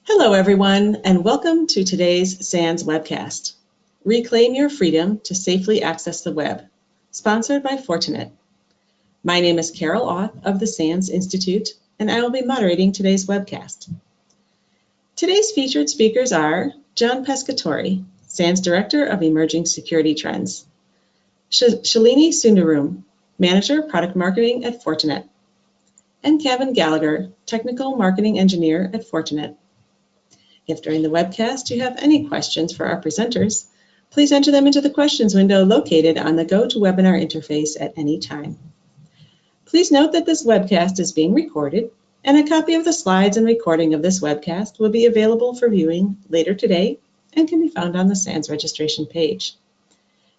Hello, everyone, and welcome to today's SANS webcast. Reclaim your freedom to safely access the web, sponsored by Fortinet. My name is Carol Auth of the SANS Institute, and I will be moderating today's webcast. Today's featured speakers are John Pescatori, SANS Director of Emerging Security Trends, Shalini Sundaram, Manager, Product Marketing at Fortinet, and Kevin Gallagher, Technical Marketing Engineer at Fortinet. If during the webcast you have any questions for our presenters, please enter them into the questions window located on the GoToWebinar interface at any time. Please note that this webcast is being recorded, and a copy of the slides and recording of this webcast will be available for viewing later today and can be found on the SANS registration page.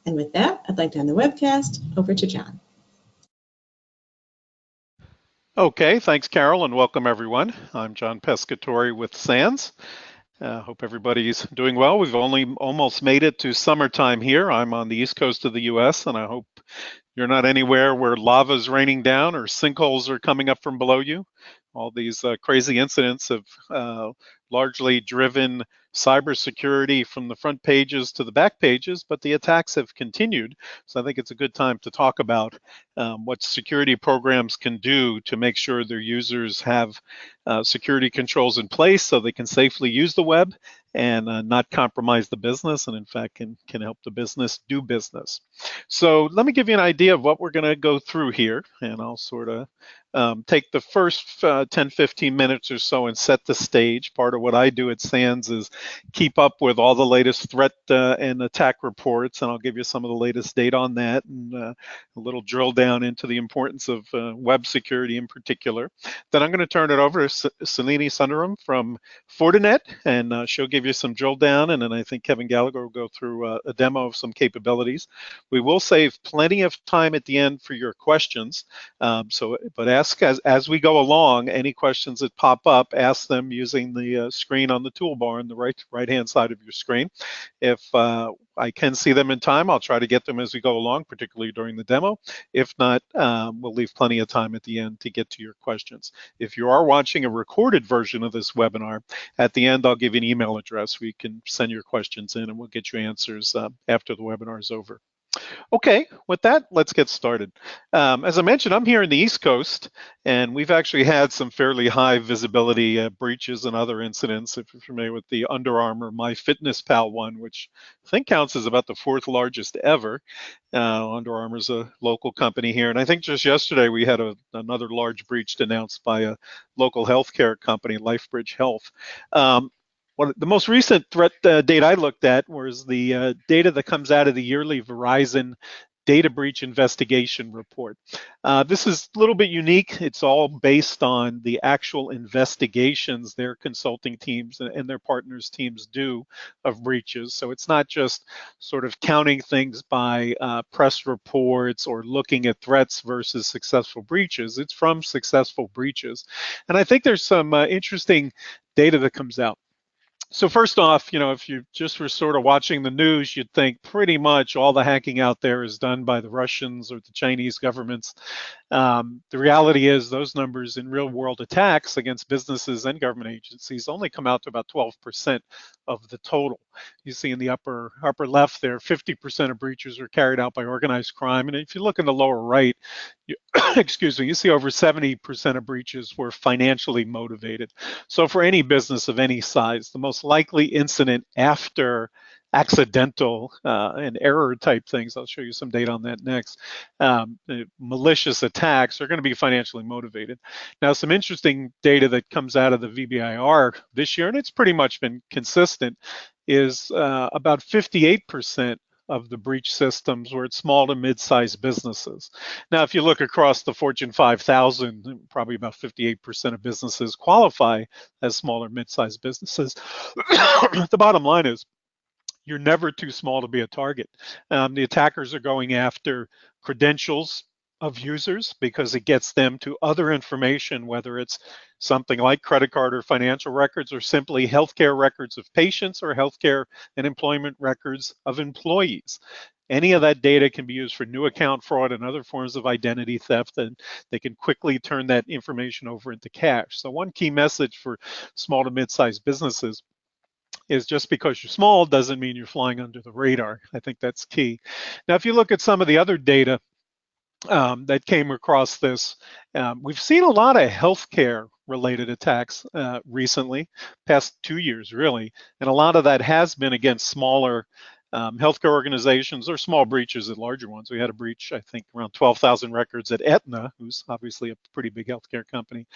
And with that, I'd like to hand the webcast over to John. Okay, thanks, Carol, and welcome everyone. I'm John Pescatori with SANS. Hope everybody's doing well. We've only almost made it to summertime here. I'm on the east coast of the US, and I hope you're not anywhere where lava's raining down or sinkholes are coming up from below you. All these crazy incidents have largely driven cybersecurity from the front pages to the back pages, but the attacks have continued. So I think it's a good time to talk about what security programs can do to make sure their users have security controls in place so they can safely use the web and not compromise the business, and in fact can help the business do business. So let me give you an idea of what we're going to go through here, and I'll sort of take the first 10-15 minutes or so and set the stage. Part of what I do at SANS is keep up with all the latest threat and attack reports, and I'll give you some of the latest data on that and a little drill down into the importance of web security in particular. Then I'm going to turn it over to Shalini Sundaram from Fortinet, and she'll give you some drill down, and then I think Kevin Gallagher will go through a demo of some capabilities. We will save plenty of time at the end for your questions, but ask as we go along. Any questions that pop up, ask them using the screen on the toolbar on the right-hand side of your screen. If I can see them in time, I'll try to get them as we go along, particularly during the demo. If not, we'll leave plenty of time at the end to get to your questions. If you are watching a recorded version of this webinar, at the end I'll give you an email address where you can send your questions in and we'll get you answers after the webinar is over. Okay, with that, let's get started. As I mentioned, I'm here in the East Coast, and we've actually had some fairly high visibility breaches and other incidents. If you're familiar with the Under Armour MyFitnessPal one, which I think counts as about the 4th largest ever. Under Armour's a local company here, and I think just yesterday we had another large breach announced by a local healthcare company, LifeBridge Health. The most recent threat data I looked at was the data that comes out of the yearly Verizon data breach investigation report. This is a little bit unique. It's all based on the actual investigations their consulting teams and their partners teams do of breaches. So it's not just sort of counting things by press reports or looking at threats versus successful breaches. It's from successful breaches. And I think there's some interesting data that comes out. So first off, if you just were sort of watching the news, you'd think pretty much all the hacking out there is done by the Russians or the Chinese governments. The reality is those numbers in real world attacks against businesses and government agencies only come out to about 12% of the total. You see in the upper left there, 50% of breaches are carried out by organized crime. And if you look in the lower right, excuse me, you see over 70% of breaches were financially motivated. So for any business of any size, the most likely incident after accidental and error type things, I'll show you some data on that next, malicious attacks are going to be financially motivated. Now, some interesting data that comes out of the VBIR this year, and it's pretty much been consistent, is about 58% of the breach systems were at small to mid-sized businesses. Now, if you look across the Fortune 5,000, probably about 58% of businesses qualify as small or mid-sized businesses. The bottom line is you're never too small to be a target. The attackers are going after credentials of users because it gets them to other information, whether it's something like credit card or financial records, or simply healthcare records of patients, or healthcare and employment records of employees. Any of that data can be used for new account fraud and other forms of identity theft, and they can quickly turn that information over into cash. So one key message for small to mid-sized businesses is just because you're small doesn't mean you're flying under the radar. I think that's key. Now, if you look at some of the other data that came across this, we've seen a lot of healthcare related attacks recently, past 2 years really, and a lot of that has been against smaller healthcare organizations or small breaches at larger ones. We had a breach, I think, around 12,000 records at Aetna, who's obviously a pretty big healthcare company.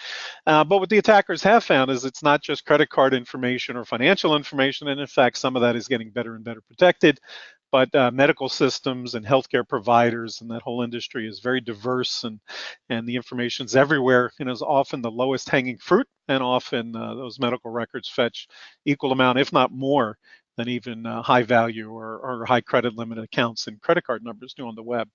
But what the attackers have found is it's not just credit card information or financial information, and in fact, some of that is getting better and better protected. But medical systems and healthcare providers and that whole industry is very diverse, and the information's everywhere, and is often the lowest hanging fruit, and often those medical records fetch equal amount, if not more, than even high value or high credit limit accounts and credit card numbers do on the web.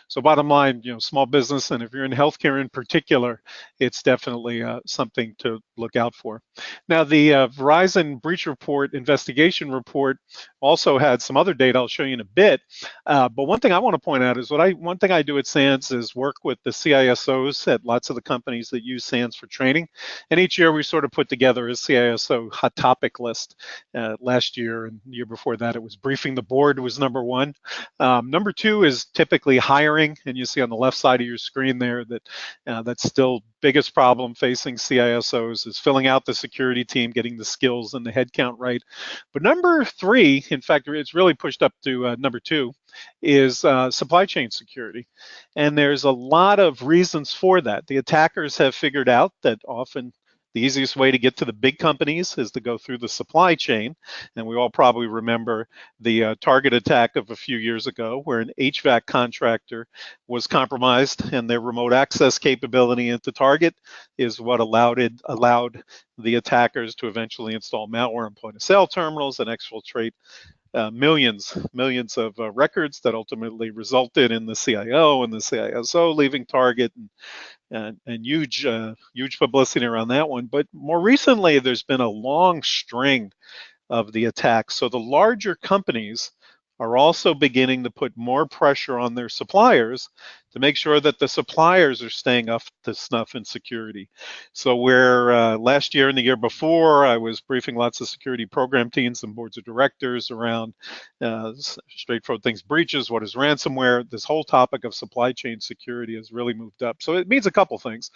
So bottom line, small business, and if you're in healthcare in particular, it's definitely something to look out for. Now, the Verizon breach report, investigation report, also had some other data I'll show you in a bit. But one thing I want to point out is one thing I do at SANS is work with the CISOs at lots of the companies that use SANS for training. And each year we sort of put together a CISO hot topic list. Last year and the year before that, it was briefing the board was number one. Number two is typically hiring, and you see on the left side of your screen there that that's still biggest problem facing CISOs is filling out the security team, getting the skills and the headcount right. But number three, in fact, it's really pushed up to number two, is supply chain security. And there's a lot of reasons for that. The attackers have figured out that often the easiest way to get to the big companies is to go through the supply chain. And we all probably remember the Target attack of a few years ago, where an HVAC contractor was compromised, and their remote access capability into Target is what allowed the attackers to eventually install malware on point of sale terminals and exfiltrate millions of records that ultimately resulted in the CIO and the CISO leaving Target, and huge publicity around that one. But more recently, there's been a long string of the attacks. So the larger companies are also beginning to put more pressure on their suppliers to make sure that the suppliers are staying up to snuff in security. So where last year and the year before, I was briefing lots of security program teams and boards of directors around straightforward things, breaches, what is ransomware, this whole topic of supply chain security has really moved up. So it means a couple things.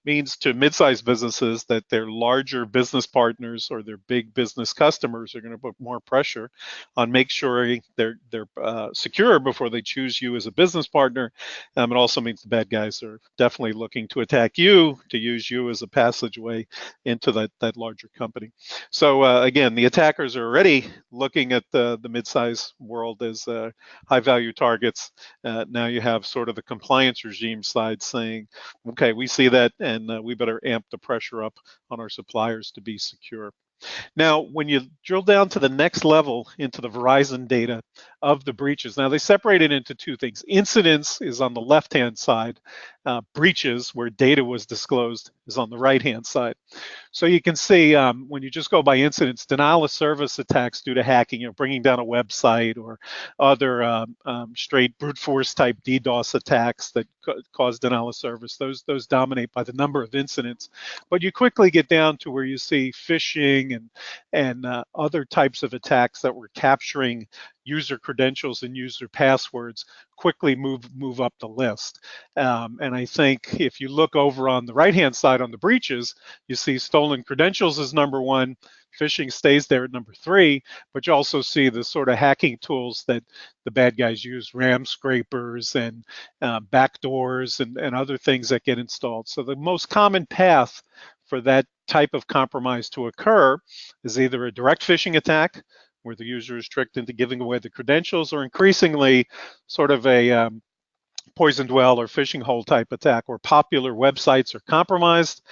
Means to mid-sized businesses that their larger business partners or their big business customers are going to put more pressure on make sure they're secure before they choose you as a business partner. It also means the bad guys are definitely looking to attack you, to use you as a passageway into that larger company. So again, the attackers are already looking at the mid-size world as high-value targets. Now you have sort of the compliance regime side saying, okay, we see that, and we better amp the pressure up on our suppliers to be secure. Now, when you drill down to the next level into the Verizon data of the breaches, now they separate it into two things. Incidents is on the left-hand side. Breaches, where data was disclosed, is on the right-hand side. So you can see when you just go by incidents, denial of service attacks due to hacking, bringing down a website, or other straight brute force type DDoS attacks that cause denial of service. Those dominate by the number of incidents. But you quickly get down to where you see phishing and other types of attacks that were capturing user credentials and user passwords quickly move up the list. And I think if you look over on the right-hand side on the breaches, you see stolen credentials is number one, phishing stays there at number three, but you also see the sort of hacking tools that the bad guys use, RAM scrapers and backdoors and other things that get installed. So the most common path for that type of compromise to occur is either a direct phishing attack, where the user is tricked into giving away the credentials, or increasingly sort of a poisoned well or phishing hole type attack, where popular websites are compromised.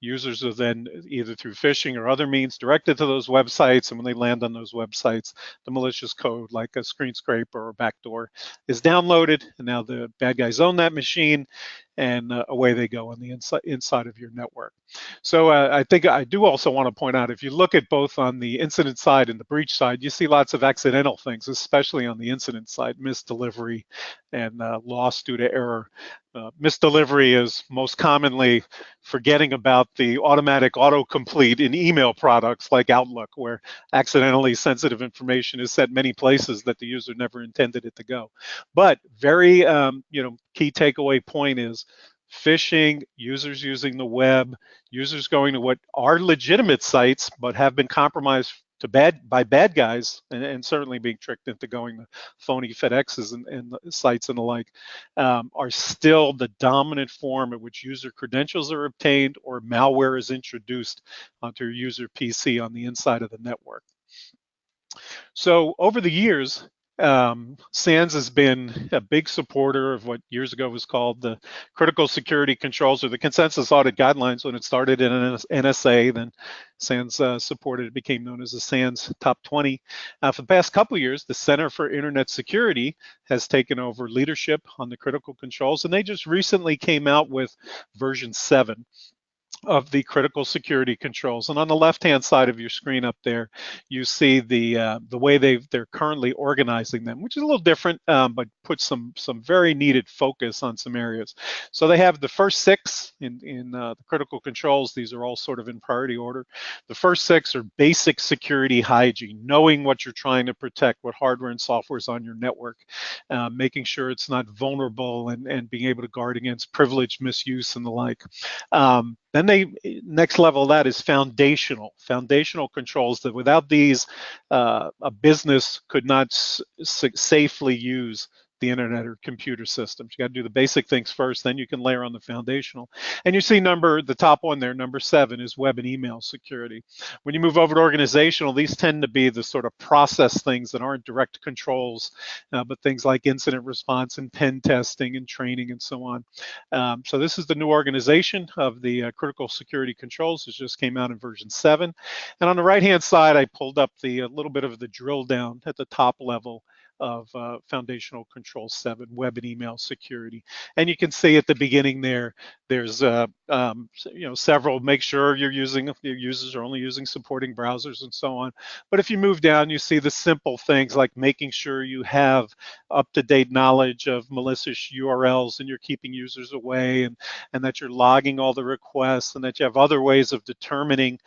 Users are then either through phishing or other means directed to those websites, and when they land on those websites, the malicious code, like a screen scraper or backdoor, is downloaded, and now the bad guys own that machine. and away they go on the inside of your network. So I think I do also want to point out, if you look at both on the incident side and the breach side, you see lots of accidental things, especially on the incident side, misdelivery and loss due to error. Misdelivery is most commonly forgetting about the automatic autocomplete in email products like Outlook, where accidentally sensitive information is set many places that the user never intended it to go. But very, key takeaway point is phishing, users using the web, users going to what are legitimate sites but have been compromised by bad guys, and certainly being tricked into going to phony FedExes and sites and the like, are still the dominant form in which user credentials are obtained or malware is introduced onto your user PC on the inside of the network. So over the years, SANS has been a big supporter of what years ago was called the critical security controls, or the consensus audit guidelines. When it started in NSA, then SANS supported it, became known as the SANS Top 20. For the past couple of years, the Center for Internet Security has taken over leadership on the critical controls, and they just recently came out with version 7 of the critical security controls. And on the left-hand side of your screen up there, you see the way they're currently organizing them, which is a little different, but puts some very needed focus on some areas. So they have the first 6 in the critical controls. These are all sort of in priority order. The first 6 are basic security hygiene, knowing what you're trying to protect, what hardware and software is on your network, making sure it's not vulnerable, and being able to guard against privilege misuse and the like. Then next level of that is foundational controls, that without these, a business could not safely use the internet or computer systems. You got to do the basic things first, then you can layer on the foundational. And you see the top one there, number 7, is web and email security. When you move over to organizational, these tend to be the sort of process things that aren't direct controls, but things like incident response and pen testing and training and so on. So this is the new organization of the critical security controls. It just came out in version 7. And on the right-hand side, I pulled up the little bit of the drill down at the top level of foundational control 7, web and email security. And you can see at the beginning there's several. Make sure your users are only using supporting browsers and so on. But if you move down, you see the simple things like making sure you have up-to-date knowledge of malicious URLs and you're keeping users away, and that you're logging all the requests, and that you have other ways of determining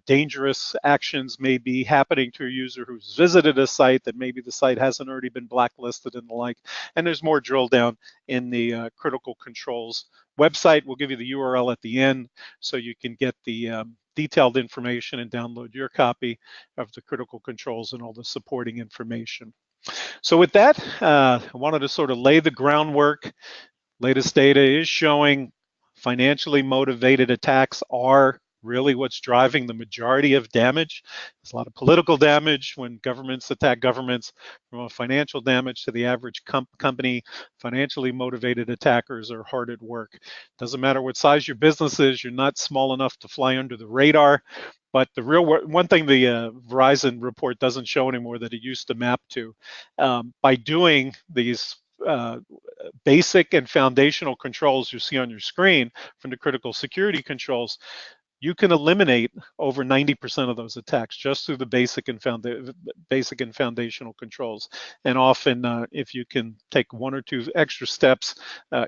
dangerous actions may be happening to a user who's visited a site that maybe the site hasn't already been blacklisted and the like. And there's more drill down in the critical controls website. We'll give you the URL at the end so you can get the detailed information and download your copy of the critical controls and all the supporting information. So with that, I wanted to sort of lay the groundwork. Latest data is showing financially motivated attacks are really what's driving the majority of damage. There's a lot of political damage when governments attack governments, from a financial damage to the average company. Financially motivated attackers are hard at work. Doesn't matter what size your business is, you're not small enough to fly under the radar. But the real one thing the Verizon report doesn't show anymore that it used to map to, by doing these basic and foundational controls you see on your screen from the critical security controls, you can eliminate over 90% of those attacks just through the basic and foundational controls. And often, if you can take 1 or 2 extra steps,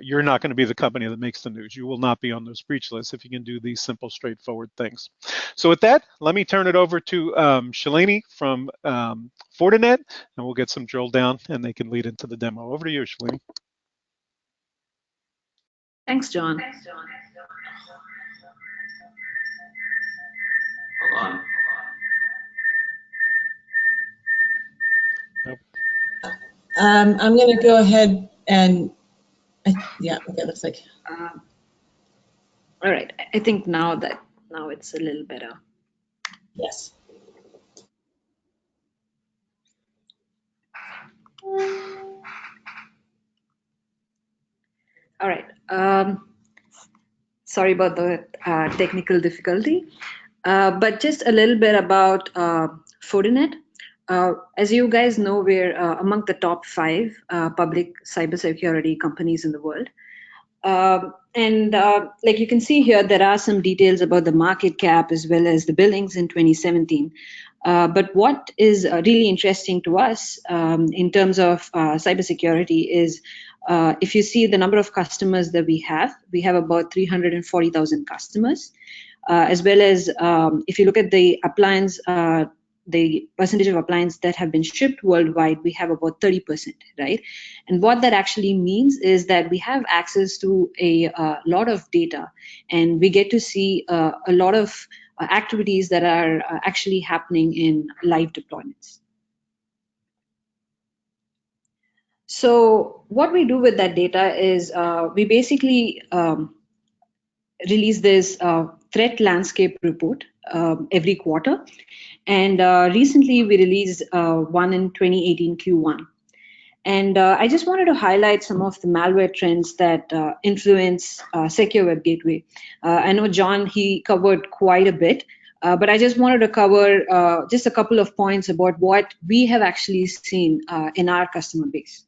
you're not going to be the company that makes the news. You will not be on those breach lists if you can do these simple, straightforward things. So with that, let me turn it over to Shalini from Fortinet, and we'll get some drill down, and they can lead into the demo. Over to you, Shalini. Thanks, John. Hold on. I'm going to go ahead and, yeah, okay, looks like. All right, I think now it's a little better. Yes. All right. Sorry about the technical difficulty, but just a little bit about Fortinet. As you guys know, we're among the top 5 public cybersecurity companies in the world. Like you can see here, there are some details about the market cap as well as the billings in 2017. But what is really interesting to us in terms of cybersecurity is if you see the number of customers that we have about 340,000 customers, as well as if you look at the appliance, the percentage of appliances that have been shipped worldwide, we have about 30%, right? And what that actually means is that we have access to a lot of data, and we get to see a lot of activities that are actually happening in live deployments. So what we do with that data is we basically release this threat landscape report every quarter. And recently we released one in 2018 Q1. And I just wanted to highlight some of the malware trends that influence secure web gateway. I know John, he covered quite a bit, but I just wanted to cover just a couple of points about what we have actually seen in our customer base.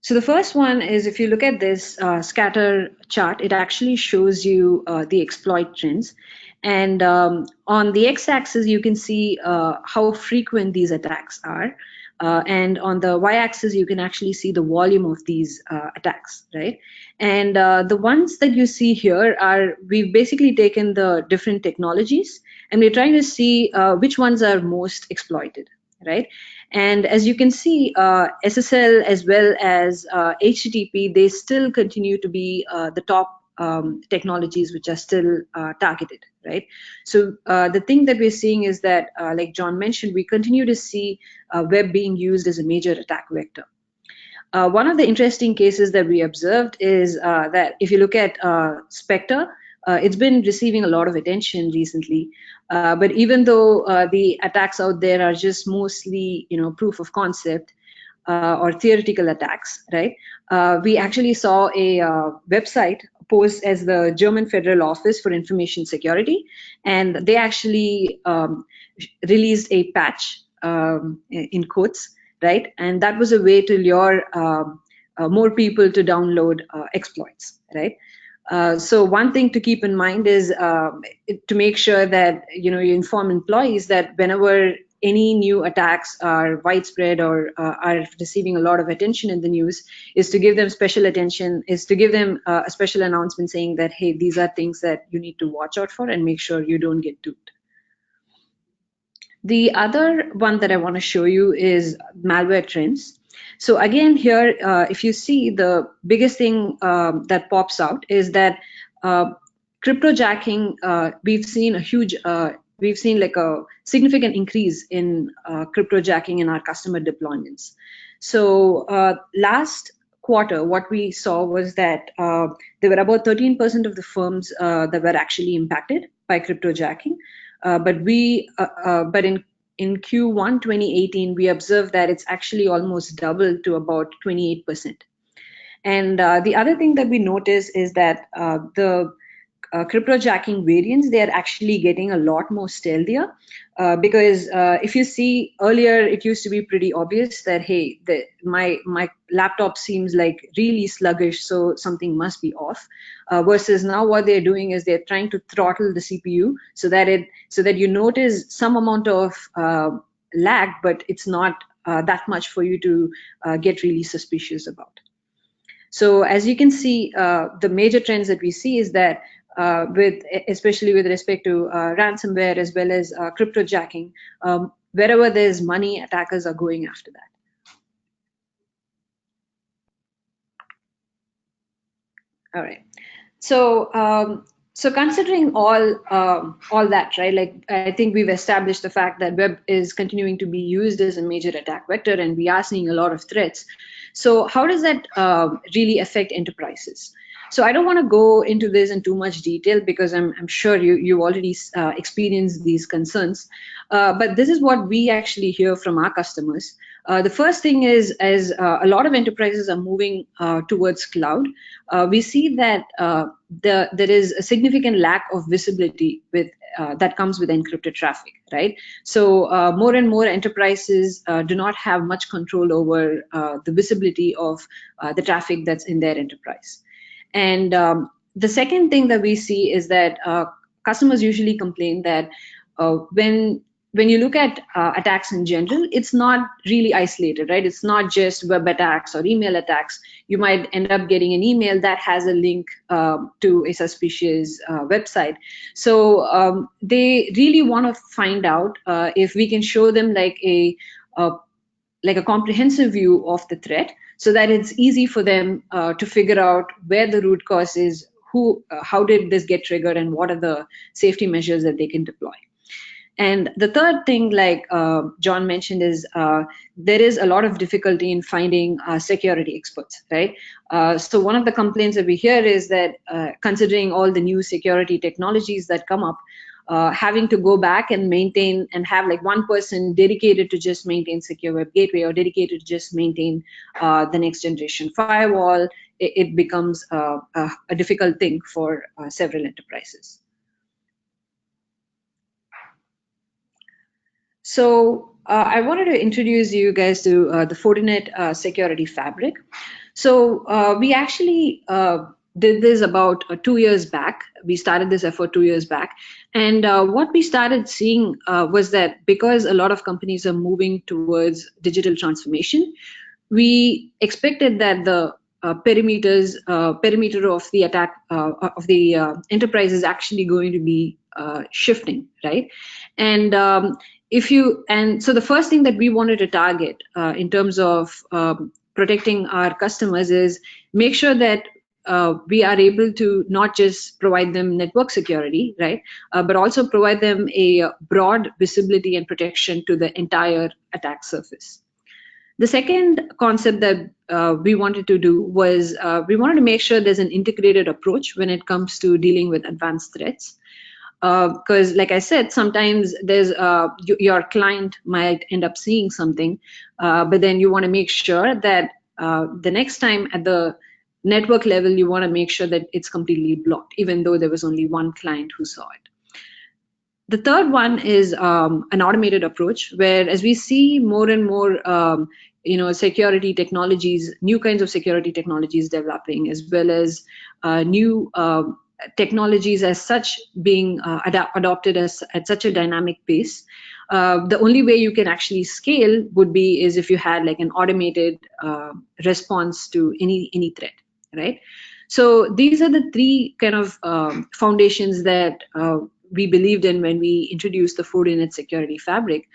So the first one is, if you look at this scatter chart, it actually shows you the exploit trends. And on the x-axis, you can see how frequent these attacks are. And on the y-axis, you can actually see the volume of these attacks, right? And the ones that you see here are, we've basically taken the different technologies, and we're trying to see which ones are most exploited, right? And as you can see, SSL as well as HTTP, they still continue to be the top technologies which are still targeted, right? So the thing that we're seeing is that, like John mentioned, we continue to see web being used as a major attack vector. One of the interesting cases that we observed is that if you look at Spectre, it's been receiving a lot of attention recently. But even though the attacks out there are just mostly, proof of concept or theoretical attacks, right? We actually saw a website post as the German Federal Office for Information Security, and they actually released a patch in quotes, right? And that was a way to lure more people to download exploits, right? So one thing to keep in mind is to make sure that you inform employees that whenever any new attacks are widespread or are receiving a lot of attention in the news, is to give them special attention, is to give them a special announcement saying that, hey, these are things that you need to watch out for and make sure you don't get duped. The other one that I want to show you is malware trends. So again, here, if you see, the biggest thing that pops out is that cryptojacking, we've seen like a significant increase in cryptojacking in our customer deployments. So last quarter, what we saw was that there were about 13% of the firms that were actually impacted by cryptojacking. But in Q1 2018, we observed that it's actually almost doubled to about 28%. And the other thing that we noticed is that the cryptojacking variants, they are actually getting a lot more stealthier because if you see earlier, it used to be pretty obvious that, hey, my laptop seems like really sluggish, so something must be off. Versus now what they're doing is they're trying to throttle the CPU so that you notice some amount of lag, but it's not that much for you to get really suspicious about. So as you can see, the major trends that we see is that especially with respect to ransomware as well as cryptojacking, wherever there's money, attackers are going after that. All right. So so considering all that, right? Like, I think we've established the fact that web is continuing to be used as a major attack vector, and we are seeing a lot of threats. So how does that really affect enterprises? So I don't want to go into this in too much detail because I'm sure you already experienced these concerns. But this is what we actually hear from our customers. The first thing is, as a lot of enterprises are moving towards cloud, we see that there is a significant lack of visibility with that comes with encrypted traffic, right? So more and more enterprises do not have much control over the visibility of the traffic that's in their enterprise. And the second thing that we see is that customers usually complain that when you look at attacks in general, it's not really isolated, right? It's not just web attacks or email attacks. You might end up getting an email that has a link to a suspicious website. So they really want to find out if we can show them like a comprehensive view of the threat, so that it's easy for them to figure out where the root cause is, how did this get triggered, and what are the safety measures that they can deploy. And the third thing, like John mentioned, is there is a lot of difficulty in finding security experts, right? So one of the complaints that we hear is that considering all the new security technologies that come up, having to go back and maintain and have like one person dedicated to just maintain secure web gateway or dedicated to just maintain the next generation firewall, it becomes a difficult thing for several enterprises. So I wanted to introduce you guys to the Fortinet Security Fabric. So we actually did this about 2 years back. We started this effort 2 years back. And what we started seeing was that because a lot of companies are moving towards digital transformation, we expected that the perimeter of the attack of the enterprise is actually going to be shifting, right? And so the first thing that we wanted to target in terms of protecting our customers is make sure that we are able to not just provide them network security, right, but also provide them a broad visibility and protection to the entire attack surface. The second concept that we wanted to do was we wanted to make sure there's an integrated approach when it comes to dealing with advanced threats. Because like I said, sometimes there's your client might end up seeing something, but then you want to make sure that the next time at the network level, you want to make sure that it's completely blocked, even though there was only one client who saw it. The third one is an automated approach, where as we see more and more security technologies, new kinds of security technologies developing, as well as new technologies as such being adopted at such a dynamic pace, the only way you can actually scale would be is if you had like an automated response to any threat, right? So these are the three kind of foundations that we believed in when we introduced the Fortinet Security Fabric.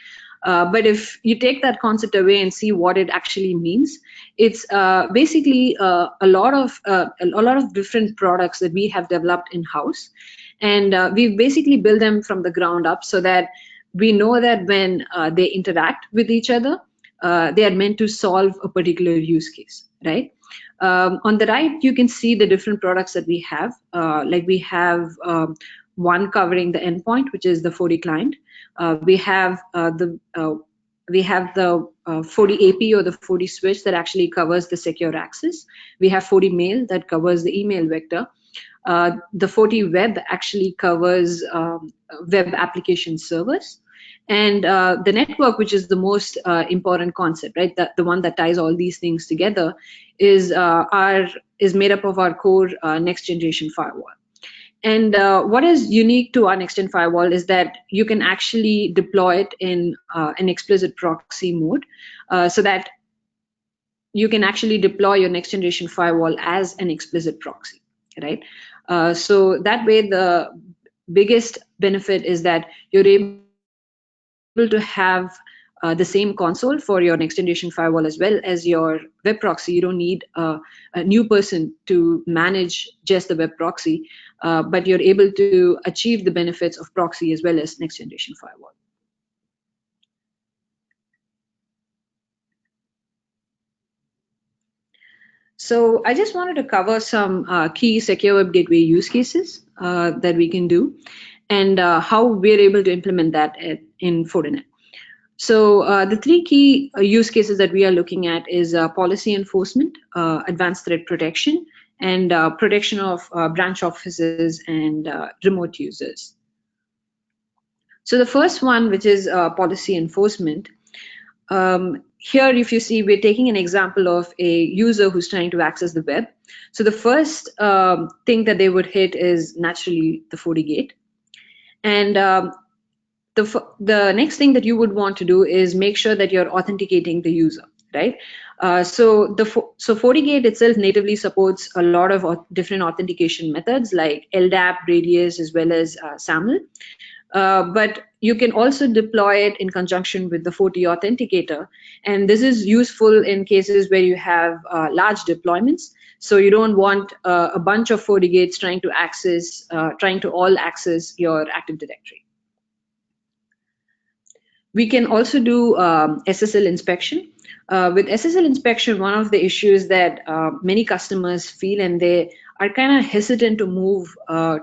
But if you take that concept away and see what it actually means, it's basically a lot of different products that we have developed in-house, and we've basically built them from the ground up so that we know that when they interact with each other, they are meant to solve a particular use case, right? On the right, you can see the different products that we have. Like we have one covering the endpoint, which is the FortiClient. We have the FortiAP or the FortiSwitch that actually covers the secure access. We have FortiMail that covers the email vector. The FortiWeb actually covers web application servers. And the network, which is the most important concept, right? The one that ties all these things together is made up of our core next generation firewall. And what is unique to our next-gen firewall is that you can actually deploy it in an explicit proxy mode, so that you can actually deploy your next-generation firewall as an explicit proxy, right? So that way, the biggest benefit is that you're able to have the same console for your next-generation firewall as well as your web proxy. You don't need a new person to manage just the web proxy, but you're able to achieve the benefits of proxy as well as next-generation firewall. So I just wanted to cover some key secure web gateway use cases that we can do, and how we're able to implement that in Fortinet. So the three key use cases that we are looking at is policy enforcement, advanced threat protection, and protection of branch offices and remote users. So the first one, which is policy enforcement. Here, if you see, we're taking an example of a user who's trying to access the web. So the first thing that they would hit is naturally the FortiGate. And the next thing that you would want to do is make sure that you're authenticating the user, right? So FortiGate itself natively supports a lot of different authentication methods like LDAP, Radius, as well as SAML. But you can also deploy it in conjunction with the FortiAuthenticator. And this is useful in cases where you have large deployments. So you don't want a bunch of FortiGates trying to all access your Active Directory. We can also do SSL inspection. With SSL inspection, one of the issues that many customers feel, and they are kind of hesitant to move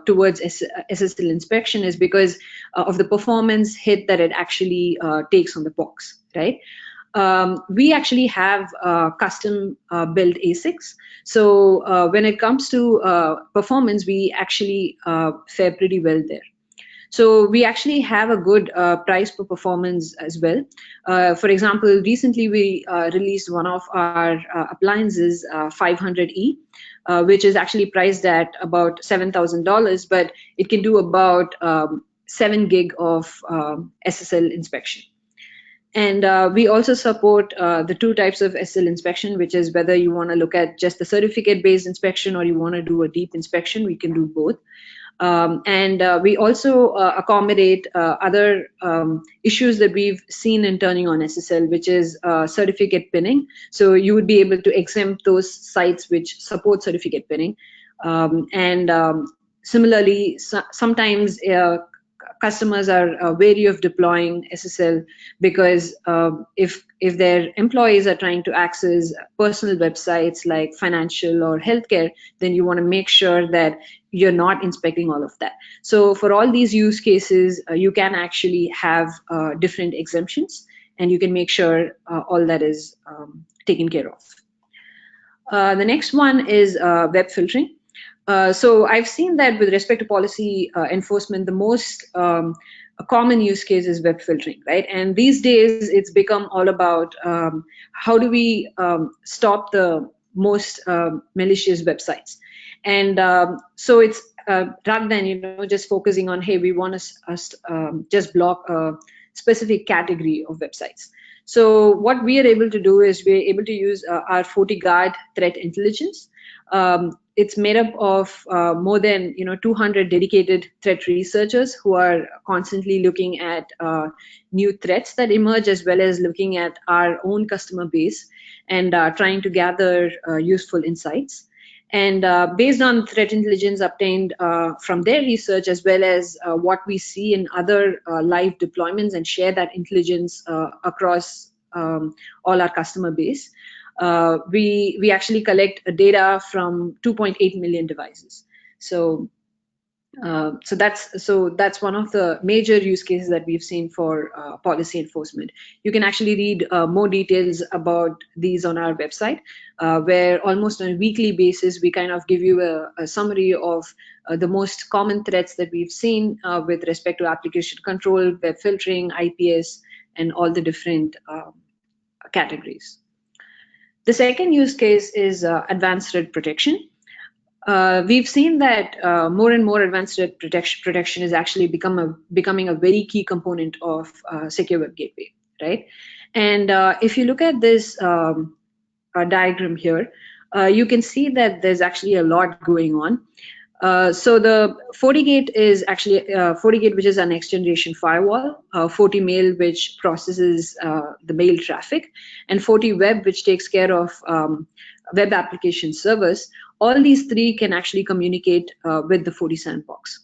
towards SSL inspection, is because of the performance hit that it actually takes on the box, right? We actually have custom built ASICs. So when it comes to performance, we actually fare pretty well there. So we actually have a good price per performance as well. For example, recently we released one of our appliances, 500E, which is actually priced at about $7,000, but it can do about 7 gig of SSL inspection. And we also support the two types of SSL inspection, which is whether you want to look at just the certificate-based inspection or you want to do a deep inspection. We can do both. We also accommodate other issues that we've seen in turning on SSL, which is certificate pinning. So you would be able to exempt those sites which support certificate pinning. Similarly, sometimes customers are wary of deploying SSL because if their employees are trying to access personal websites like financial or healthcare, then you want to make sure that you're not inspecting all of that. So for all these use cases, you can actually have different exemptions, and you can make sure all that is taken care of. The next one is web filtering. So I've seen that with respect to policy enforcement, the most common use case is web filtering, right? And these days, it's become all about how do we stop the most malicious websites. And so it's rather than just focusing on, hey, we want to just block a specific category of websites. So what we are able to do is we're able to use our FortiGuard threat intelligence. It's made up of more than 200 dedicated threat researchers who are constantly looking at new threats that emerge, as well as looking at our own customer base and trying to gather useful insights. And based on threat intelligence obtained from their research, as well as what we see in other live deployments, and share that intelligence across all our customer base, we actually collect data from 2.8 million devices. So that's one of the major use cases that we've seen for policy enforcement. You can actually read more details about these on our website, where almost on a weekly basis we kind of give you a summary of the most common threats that we've seen with respect to application control, web filtering, IPS, and all the different categories. The second use case is advanced threat protection. We've seen that more and more advanced threat protection is actually becoming a very key component of Secure Web Gateway, right? And if you look at this diagram here, you can see that there's actually a lot going on. So the FortiGate is actually FortiGate, which is our next generation firewall, FortiMail, which processes the mail traffic, and FortiWeb, which takes care of web application servers. All these three can actually communicate with the FortiSandbox.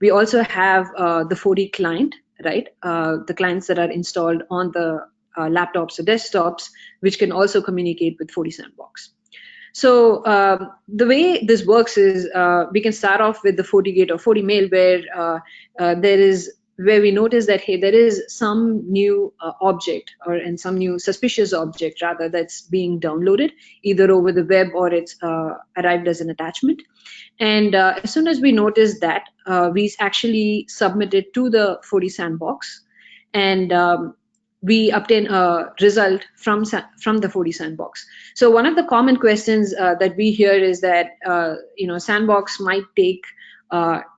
We also have the FortiClient, right? The clients that are installed on the laptops or desktops, which can also communicate with FortiSandbox. So the way this works is we can start off with the FortiGate or FortiMail, where there is where we notice that, hey, there is some new object and some new suspicious object rather that's being downloaded either over the web or it's arrived as an attachment. And as soon as we notice that, we actually submit it to the 40 sandbox, and we obtain a result from the 40 sandbox. So one of the common questions that we hear is that sandbox might take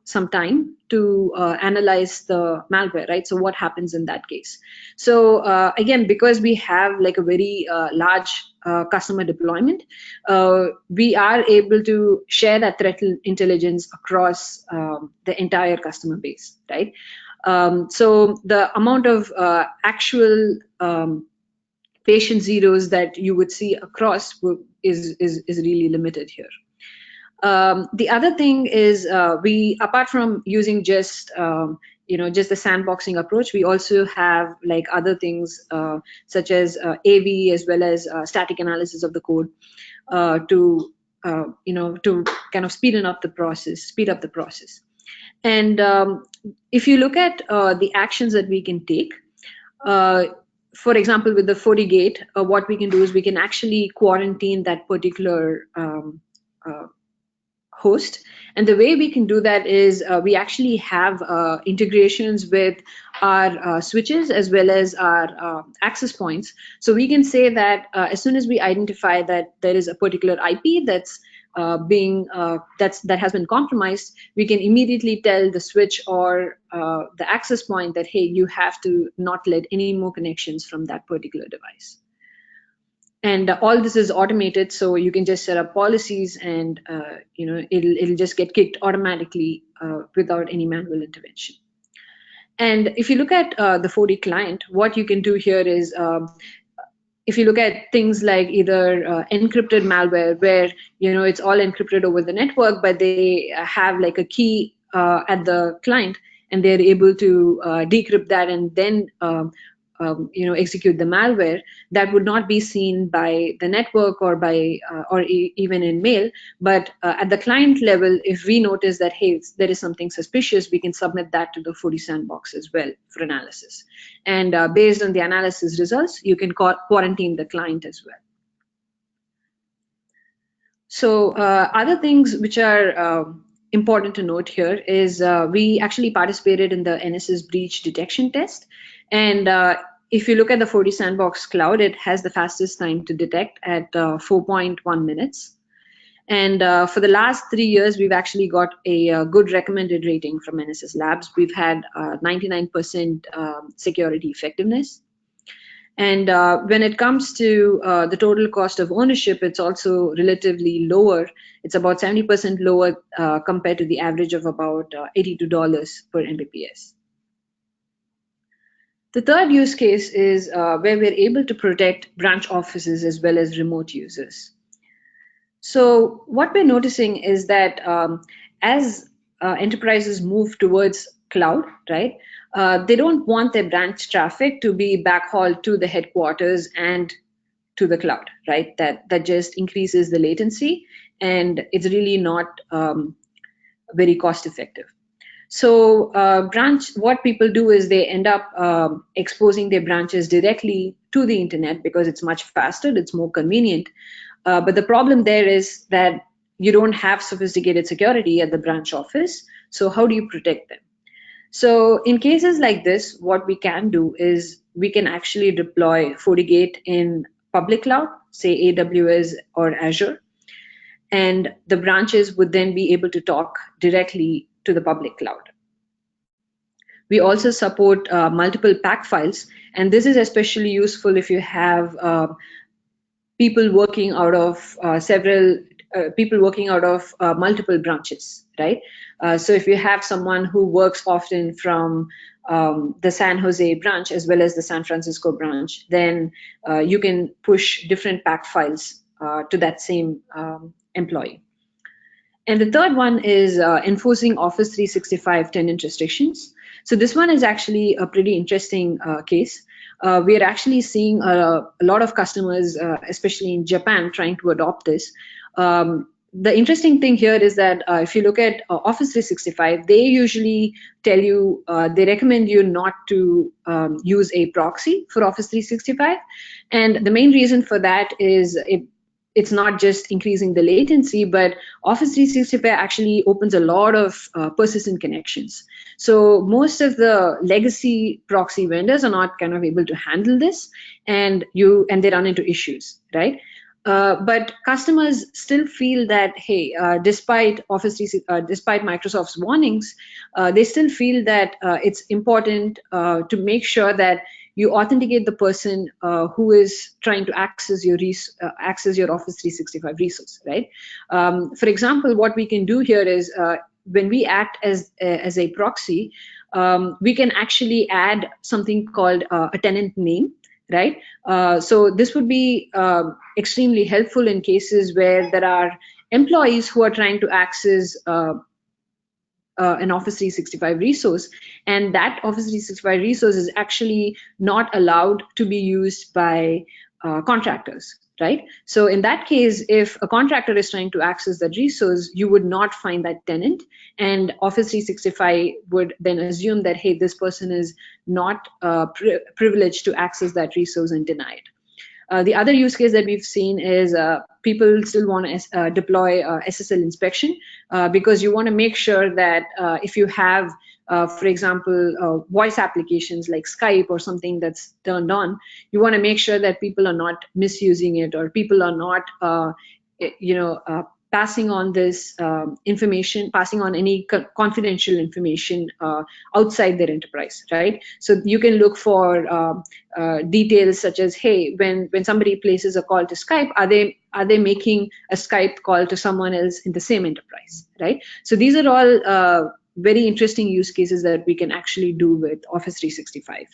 some time to analyze the malware, right? So what happens in that case? So again, because we have like a very large customer deployment, we are able to share that threat intelligence across the entire customer base, right? So the amount of actual patient zeros that you would see across is really limited here. The other thing is we, apart from using just just the sandboxing approach, we also have like other things such as AV as well as static analysis of the code to kind of speed up the process. And if you look at the actions that we can take, for example, with the FortiGate, what we can do is we can actually quarantine that particular host. And the way we can do that is we actually have integrations with our switches as well as our access points. So we can say that as soon as we identify that there is a particular IP that's that has been compromised, we can immediately tell the switch or the access point that, hey, you have to not let any more connections from that particular device. And all this is automated, so you can just set up policies, and it'll just get kicked automatically without any manual intervention. And if you look at the 40 client, what you can do here is if you look at things like either encrypted malware, where it's all encrypted over the network, but they have like a key at the client, and they're able to decrypt that and then execute the malware, that would not be seen by the network or by even in mail. But at the client level, if we notice that, hey, there is something suspicious, we can submit that to the 40 sandbox as well for analysis. And based on the analysis results, you can quarantine the client as well. So other things which are important to note here is we actually participated in the NSS breach detection test. And if you look at the 40 Sandbox Cloud, it has the fastest time to detect at 4.1 minutes. And for the last 3 years, we've actually got a good recommended rating from NSS Labs. We've had 99% security effectiveness. And when it comes to the total cost of ownership, it's also relatively lower. It's about 70% lower compared to the average of about $82 per Mbps. The third use case is where we're able to protect branch offices as well as remote users. So what we're noticing is that as enterprises move towards cloud, right, they don't want their branch traffic to be backhauled to the headquarters and to the cloud, right? That just increases the latency, and it's really not very cost effective. So what people do is they end up exposing their branches directly to the internet because it's much faster, it's more convenient. But the problem there is that you don't have sophisticated security at the branch office. So how do you protect them? So in cases like this, what we can do is we can actually deploy FortiGate in public cloud, say AWS or Azure, and the branches would then be able to talk directly to the public cloud. We also support multiple pack files, and this is especially useful if you have people working out of multiple branches, right? So if you have someone who works often from the San Jose branch as well as the San Francisco branch, then you can push different pack files to that same employee. And the third one is enforcing Office 365 tenant restrictions. So this one is actually a pretty interesting case. We are actually seeing a lot of customers, especially in Japan, trying to adopt this. the interesting thing here is that if you look at Office 365, they usually tell you, they recommend you not to use a proxy for Office 365. And the main reason for that is it's not just increasing the latency, but Office 365 actually opens a lot of persistent connections. So most of the legacy proxy vendors are not kind of able to handle this, and they run into issues, right? But customers still feel that, hey, despite despite Microsoft's warnings, they still feel that it's important to make sure that you authenticate the person who is trying to access your Office 365 resource, right? For example, what we can do here is when we act as a proxy, we can actually add something called a tenant name, right? So this would be extremely helpful in cases where there are employees who are trying to access an Office 365 resource, and that Office 365 resource is actually not allowed to be used by contractors, right? So in that case, if a contractor is trying to access that resource, you would not find that tenant, and Office 365 would then assume that, hey, this person is not privileged to access that resource and deny it. The other use case that we've seen is people still want to deploy SSL inspection because you want to make sure that if you have, for example, voice applications like Skype or something that's turned on, you want to make sure that people are not misusing it, or people are not, passing on this information, passing on any confidential information outside their enterprise, right? So you can look for details such as, hey, when somebody places a call to Skype, are they making a Skype call to someone else in the same enterprise, right? So these are all very interesting use cases that we can actually do with Office 365.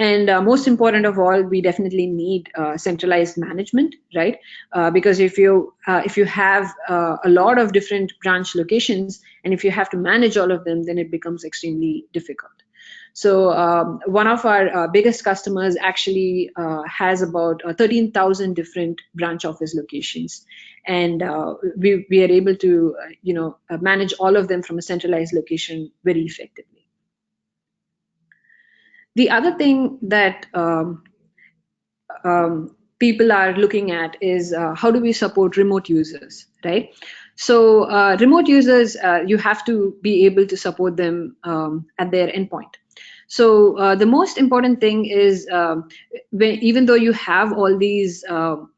And most important of all, we definitely need centralized management, right? Because if you have a lot of different branch locations, and if you have to manage all of them, then it becomes extremely difficult. So one of our biggest customers actually has about 13,000 different branch office locations, and we are able to manage all of them from a centralized location very effectively. The other thing that people are looking at is how do we support remote users, right? So remote users, you have to be able to support them at their endpoint. So the most important thing is even though you have all these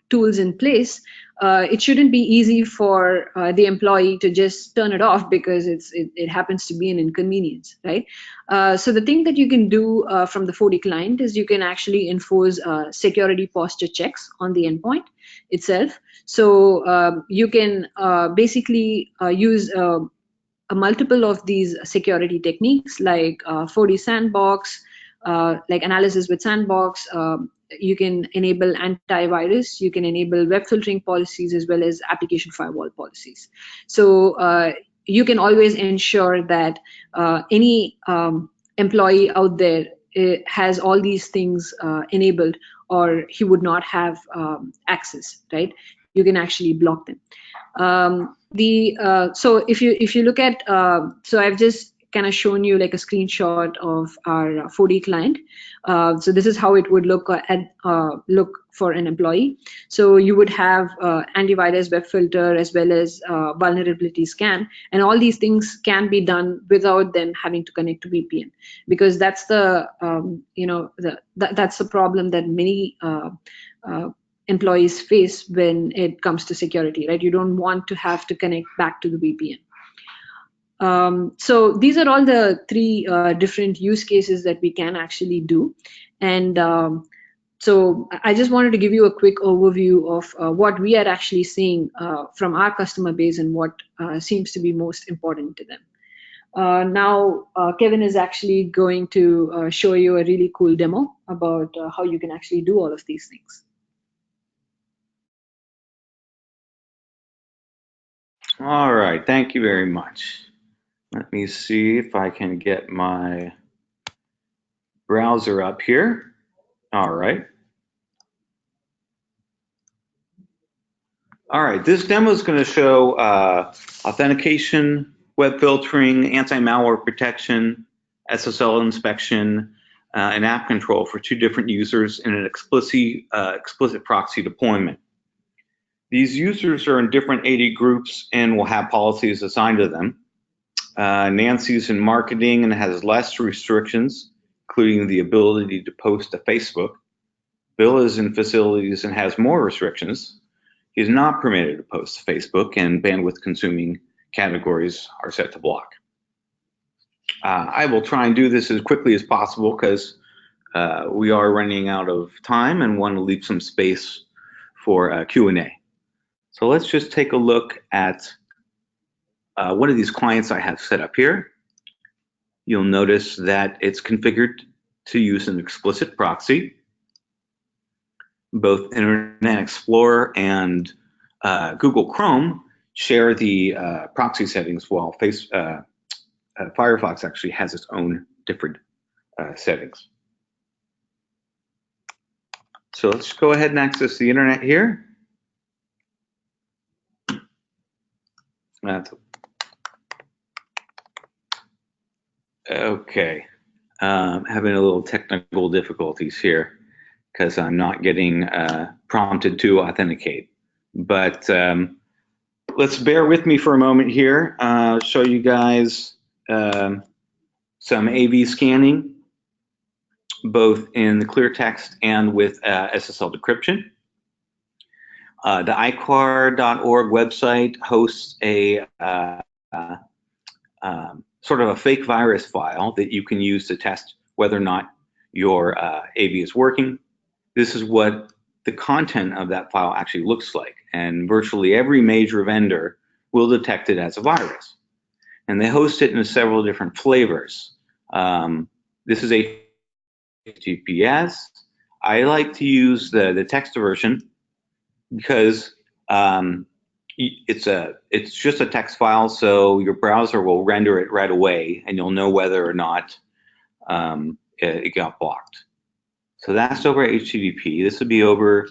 tools in place, it shouldn't be easy for the employee to just turn it off because it happens to be an inconvenience, right? So the thing that you can do from the FortiNet client is you can actually enforce security posture checks on the endpoint itself. So you can basically use a multiple of these security techniques like FortiNet Sandbox, like analysis with Sandbox. You can enable antivirus, you can enable web filtering policies, as well as application firewall policies. So you can always ensure that any employee out there has all these things enabled, or he would not have access, right? You can actually block them. So if you look at, so I've just kind of shown you like a screenshot of our FortiNet client. So this is how it would look for an employee. So you would have antivirus, web filter, as well as vulnerability scan, and all these things can be done without them having to connect to VPN, because that's the that's the problem that many employees face when it comes to security, right? You don't want to have to connect back to the VPN. So these are all the three different use cases that we can actually do. And so I just wanted to give you a quick overview of what we are actually seeing from our customer base and what seems to be most important to them. Now, Kevin is actually going to show you a really cool demo about how you can actually do all of these things. All right, thank you very much. Let me see if I can get my browser up here. All right. All right, this demo is going to show authentication, web filtering, anti-malware protection, SSL inspection, and app control for 2 different users in an explicit proxy deployment. These users are in different AD groups and will have policies assigned to them. Nancy's in marketing and has less restrictions, including the ability to post to Facebook. Bill is in facilities and has more restrictions. He is not permitted to post to Facebook, and bandwidth-consuming categories are set to block. I will try and do this as quickly as possible because we are running out of time and want to leave some space for Q&A. So let's just take a look at one of these clients I have set up here. You'll notice that it's configured to use an explicit proxy. Both Internet Explorer and Google Chrome share the proxy settings, while Firefox actually has its own different settings. So let's go ahead and access the internet here. Okay, having a little technical difficulties here because I'm not getting prompted to authenticate. But let's bear with me for a moment here. I'll show you guys some AV scanning, both in the clear text and with SSL decryption. The icar.org website hosts a sort of a fake virus file that you can use to test whether or not your AV is working. This is what the content of that file actually looks like, and virtually every major vendor will detect it as a virus. And they host it in several different flavors. This is HTTPS. I like to use the text version because it's just a text file, so your browser will render it right away, and you'll know whether or not it got blocked. So that's over HTTP. This would be over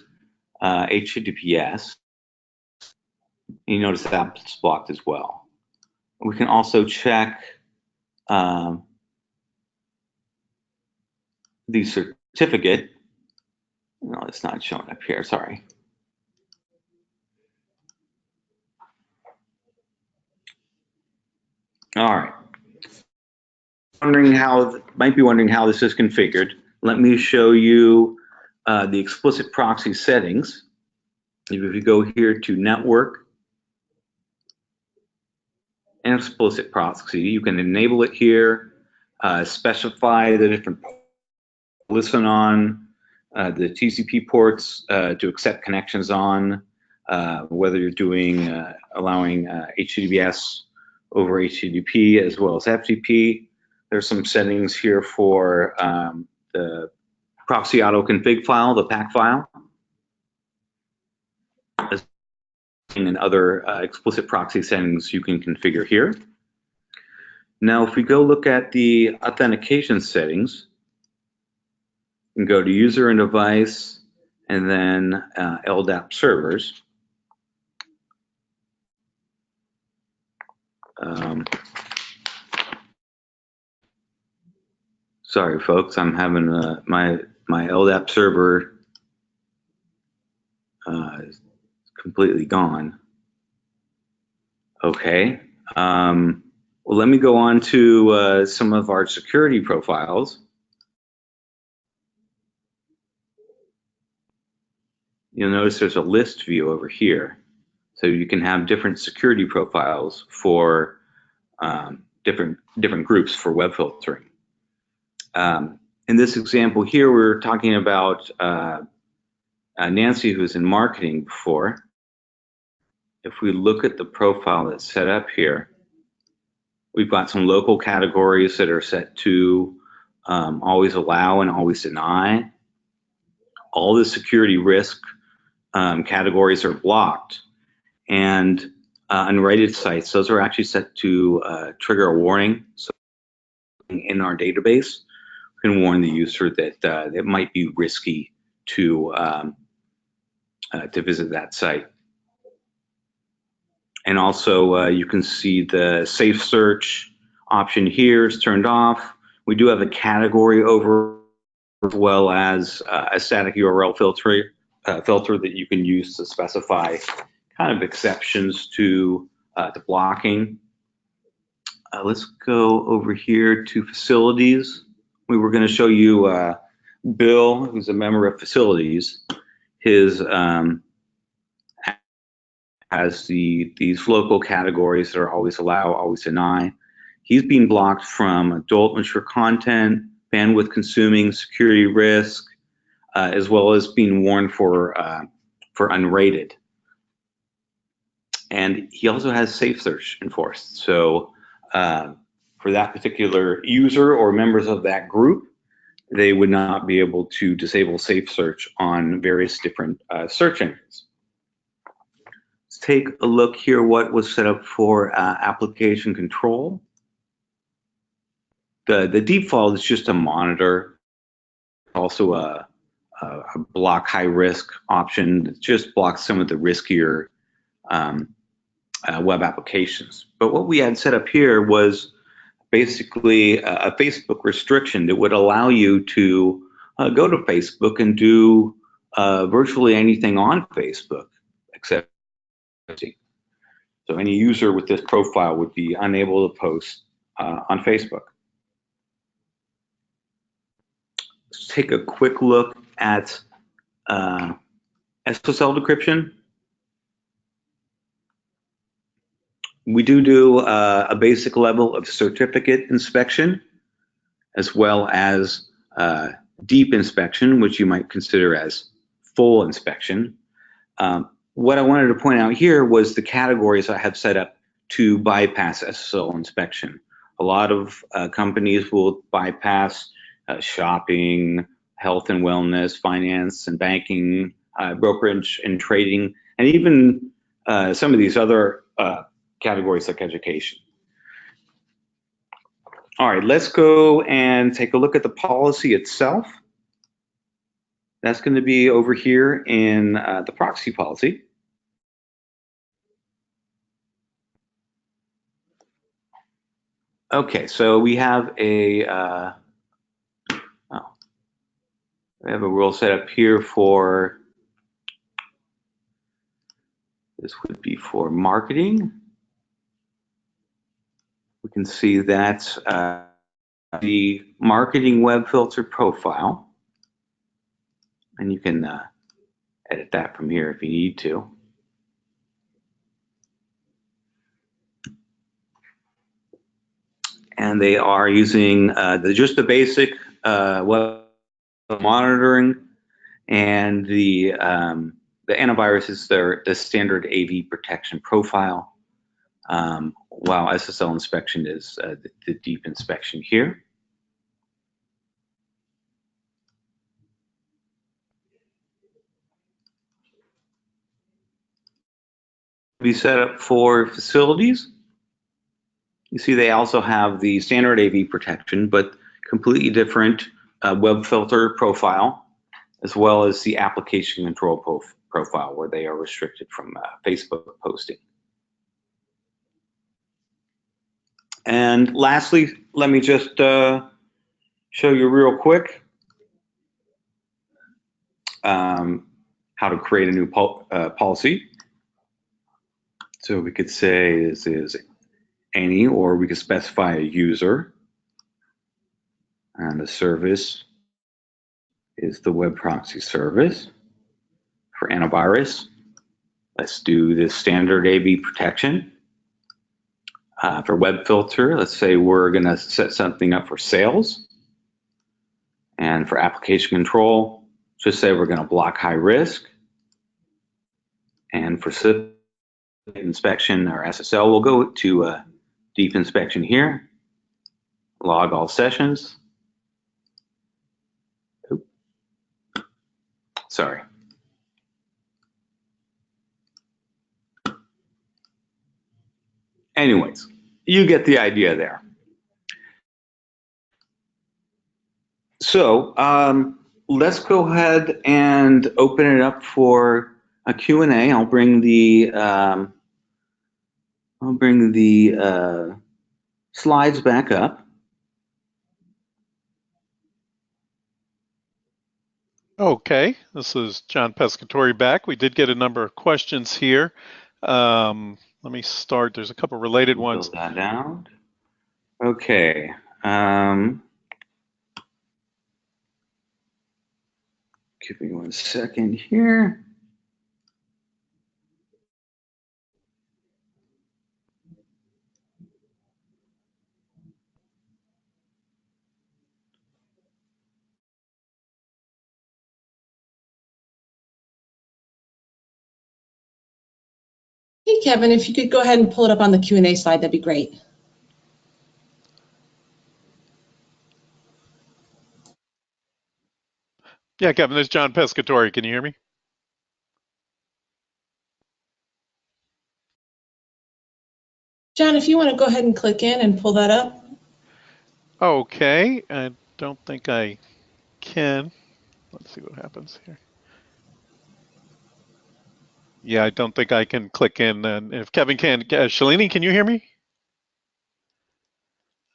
HTTPS. You notice that's blocked as well. We can also check the certificate. No, it's not showing up here, sorry. All right. Might be wondering how this is configured. Let me show you the explicit proxy settings. If you go here to network and explicit proxy, you can enable it here, specify the different listen on, the TCP ports to accept connections on, whether you're doing allowing HTTPS over HTTP as well as FTP. There's some settings here for the proxy auto config file, the PAC file, and other explicit proxy settings you can configure here. Now, if we go look at the authentication settings, you can go to user and device, and then LDAP servers. Sorry, folks, I'm having my LDAP server is completely gone. Okay. Well, let me go on to some of our security profiles. You'll notice there's a list view over here. So you can have different security profiles for different groups for web filtering. In this example here, we're talking about Nancy, who's in marketing before. If we look at the profile that's set up here, we've got some local categories that are set to always allow and always deny. All the security risk categories are blocked. And unrated sites, those are actually set to trigger a warning. So in our database, we can warn the user that it might be risky to visit that site. And also you can see the safe search option here is turned off. We do have a category over, as well as a static URL filter that you can use to specify kind of exceptions to the blocking. Let's go over here to facilities. We were going to show you Bill, who's a member of facilities. His has these local categories that are always allow, always deny. He's being blocked from adult mature content, bandwidth consuming, security risk, as well as being warned for unrated. And he also has safe search enforced. So for that particular user or members of that group, they would not be able to disable safe search on various different search engines. Let's take a look here what was set up for application control. The default is just a monitor, also a block high risk option that just blocks some of the riskier web applications. But what we had set up here was basically a Facebook restriction that would allow you to go to Facebook and do virtually anything on Facebook except. So any user with this profile would be unable to post on Facebook. Let's take a quick look at SSL decryption. We do a basic level of certificate inspection, as well as deep inspection, which you might consider as full inspection. What I wanted to point out here was the categories I have set up to bypass SSL inspection. A lot of companies will bypass shopping, health and wellness, finance and banking, brokerage and trading, and even some of these other categories like education. All right, let's go and take a look at the policy itself. That's going to be over here in the proxy policy. Okay, so we have a rule set up here for, this would be for marketing. We can see that's the marketing web filter profile, and you can edit that from here if you need to. And they are using just the basic web monitoring, and the antivirus is the standard AV protection profile, while SSL inspection is the deep inspection here. Be set up for facilities. You see they also have the standard AV protection, but completely different web filter profile, as well as the application control profile, where they are restricted from Facebook posting. And lastly, let me just show you real quick how to create a new policy. So we could say this is any, or we could specify a user, and the service is the web proxy service. For antivirus, let's do this standard AV protection. For web filter, let's say we're going to set something up for sales. And for application control, just say we're going to block high risk. And for inspection or SSL, we'll go to deep inspection here. Log all sessions. Oops. Sorry. Anyways, you get the idea there. So let's go ahead and open it up for a Q&A. I'll bring the I'll bring the slides back up. Okay, this is John Pescatori back. We did get a number of questions here. Let me start. There's a couple related ones. Build that out. Okay. Give me 1 second here. Hey, Kevin, if you could go ahead and pull it up on the Q&A slide, that'd be great. Yeah, Kevin, this is John Pescatori. Can you hear me? John, if you want to go ahead and click in and pull that up. Okay, I don't think I can. Let's see what happens here. Yeah, I don't think I can click in. And if Kevin can, Shalini, can you hear me?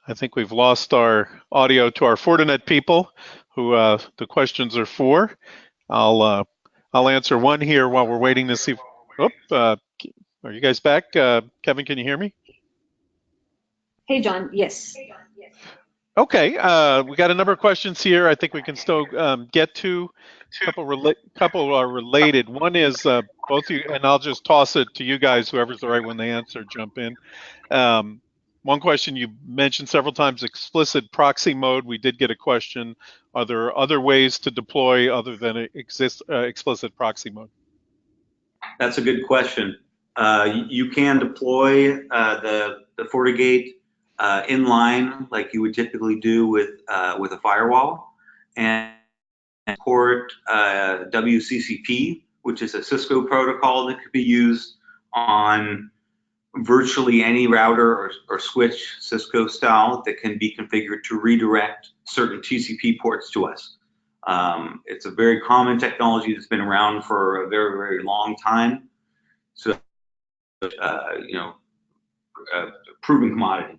I think we've lost our audio to our Fortinet people, who the questions are for. I'll answer one here while we're waiting to see. Are you guys back? Kevin, can you hear me? Hey, John. Yes. Okay, we got a number of questions here. I think we can still get to. Couple are related. One is both of you, and I'll just toss it to you guys. Whoever's the right one to answer, jump in. One question you mentioned several times: explicit proxy mode. We did get a question. Are there other ways to deploy other than explicit proxy mode? That's a good question. You can deploy the FortiGate inline like you would typically do with a firewall, and support WCCP, which is a Cisco protocol that could be used on virtually any router or switch, Cisco style, that can be configured to redirect certain TCP ports to us. It's a very common technology that's been around for a very, very long time. So, proven commodity.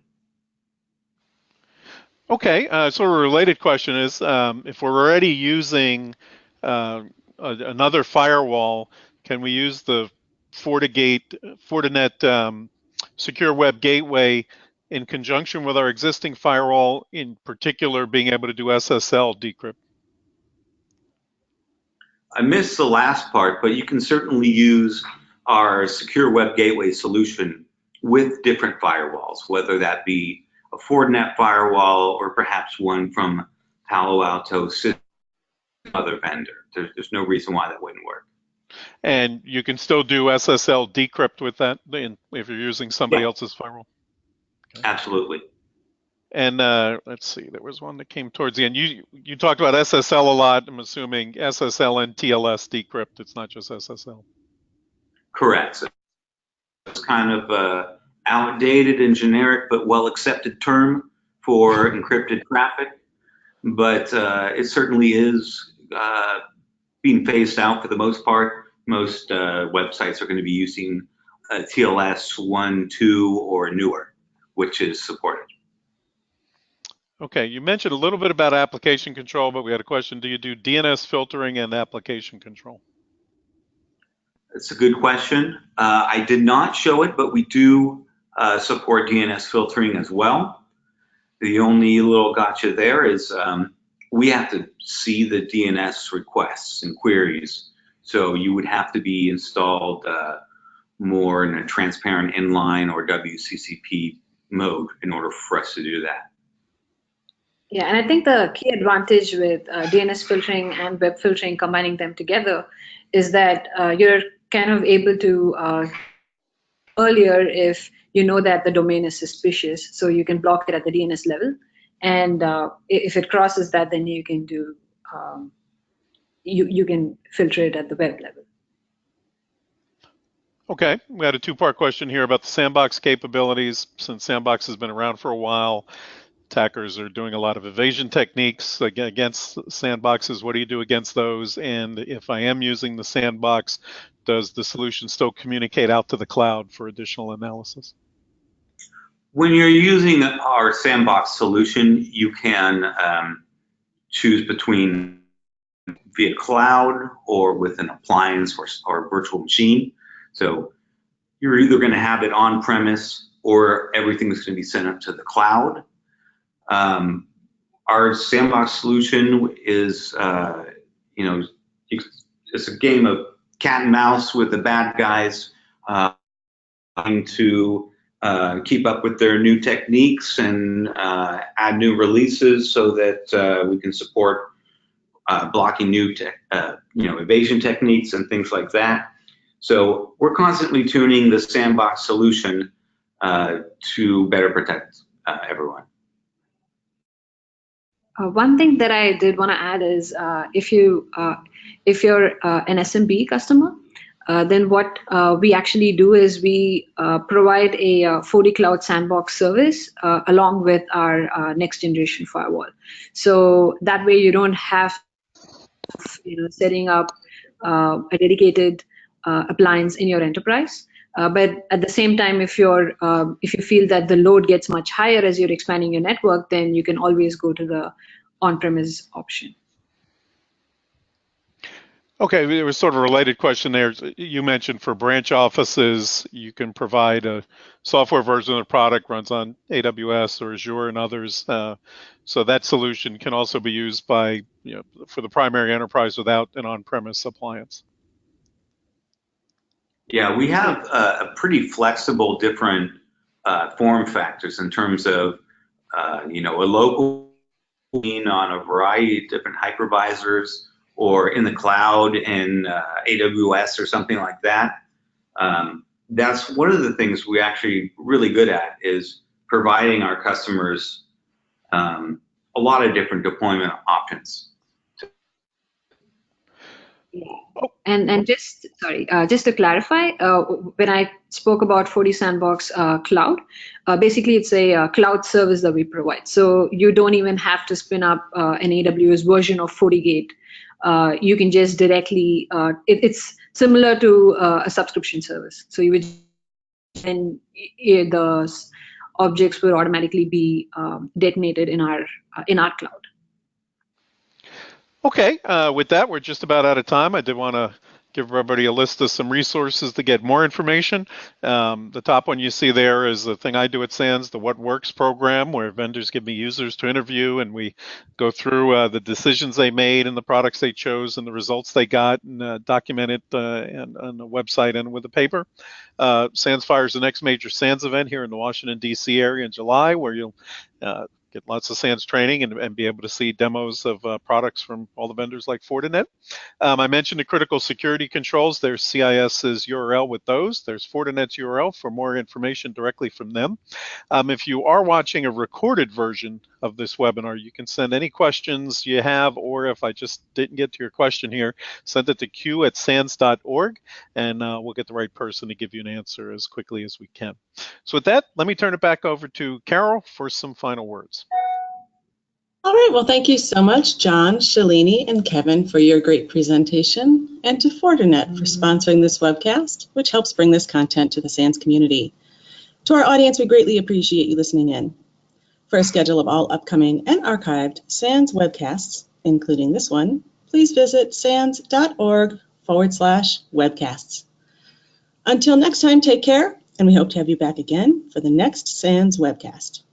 Okay, so a related question is, if we're already using another firewall, can we use the Fortinet secure web gateway in conjunction with our existing firewall, in particular being able to do SSL decrypt? I missed the last part, but you can certainly use our secure web gateway solution with different firewalls, whether that be a Fortinet firewall or perhaps one from Palo Alto, other vendor. There's no reason why that wouldn't work. And you can still do SSL decrypt with that if you're using somebody else's firewall? Okay. Absolutely. And let's see, there was one that came towards the end. You talked about SSL a lot. I'm assuming SSL and TLS decrypt. It's not just SSL. Correct. So it's kind of outdated and generic, but well-accepted term for encrypted traffic. But it certainly is being phased out for the most part. Most websites are going to be using TLS 1, 2, or newer, which is supported. Okay, you mentioned a little bit about application control, but we had a question. Do you do DNS filtering and application control? It's a good question. I did not show it, but we do support DNS filtering as well. The only little gotcha there is we have to see the DNS requests and queries. So you would have to be installed more in a transparent inline or WCCP mode in order for us to do that. Yeah, and I think the key advantage with DNS filtering and web filtering, combining them together, is that you're kind of able to earlier if you know that the domain is suspicious, so you can block it at the DNS level. And if it crosses that, then you can do you can filter it at the web level. Okay, we had a two-part question here about the sandbox capabilities. Since sandbox has been around for a while, attackers are doing a lot of evasion techniques against sandboxes. What do you do against those? And if I am using the sandbox, does the solution still communicate out to the cloud for additional analysis? when you're using our sandbox solution, you can choose between via cloud or with an appliance or virtual machine. So you're either going to have it on premise or everything is going to be sent up to the cloud. Our sandbox solution is, it's a game of cat and mouse with the bad guys trying to keep up with their new techniques and add new releases so that we can support blocking new evasion techniques and things like that. So we're constantly tuning the sandbox solution to better protect everyone. One thing that I did want to add is if you're an SMB customer, then what we actually do is we provide a FortiCloud sandbox service along with our next generation firewall. So that way you don't have setting up a dedicated appliance in your enterprise. But at the same time, if you feel that the load gets much higher as you're expanding your network, then you can always go to the on-premise option. Okay, there was sort of a related question there. You mentioned for branch offices, you can provide a software version of the product, runs on AWS or Azure and others. So that solution can also be used by, for the primary enterprise without an on-premise appliance. Yeah, we have a pretty flexible different form factors in terms of, a local on a variety of different hypervisors, or in the cloud in AWS or something like that. That's one of the things we actually really good at, is providing our customers a lot of different deployment options. And just to clarify, when I spoke about FortiSandbox Cloud, basically it's a cloud service that we provide. So you don't even have to spin up an AWS version of FortiGate. You can just directly, it's similar to a subscription service. So you would, and the objects will automatically be detonated in our cloud. Okay, with that, we're just about out of time. I did want to give everybody a list of some resources to get more information. The top one you see there is the thing I do at SANS, the What Works program, where vendors give me users to interview, and we go through the decisions they made and the products they chose and the results they got, and document it on the website and with a paper. SANS fires the next major SANS event here in the Washington, D.C. area in July, where you'll get lots of SANS training and be able to see demos of products from all the vendors like Fortinet. I mentioned the critical security controls. There's CIS's URL with those. There's Fortinet's URL for more information directly from them. If you are watching a recorded version of this webinar, you can send any questions you have, or if I just didn't get to your question here, send it to q@sans.org, and we'll get the right person to give you an answer as quickly as we can. So with that, let me turn it back over to Carol for some final words. All right, well, thank you so much, John, Shalini, and Kevin, for your great presentation, and to Fortinet for sponsoring this webcast, which helps bring this content to the SANS community. To our audience, we greatly appreciate you listening in. For a schedule of all upcoming and archived SANS webcasts, including this one, please visit sans.org/webcasts. Until next time, take care, and we hope to have you back again for the next SANS webcast.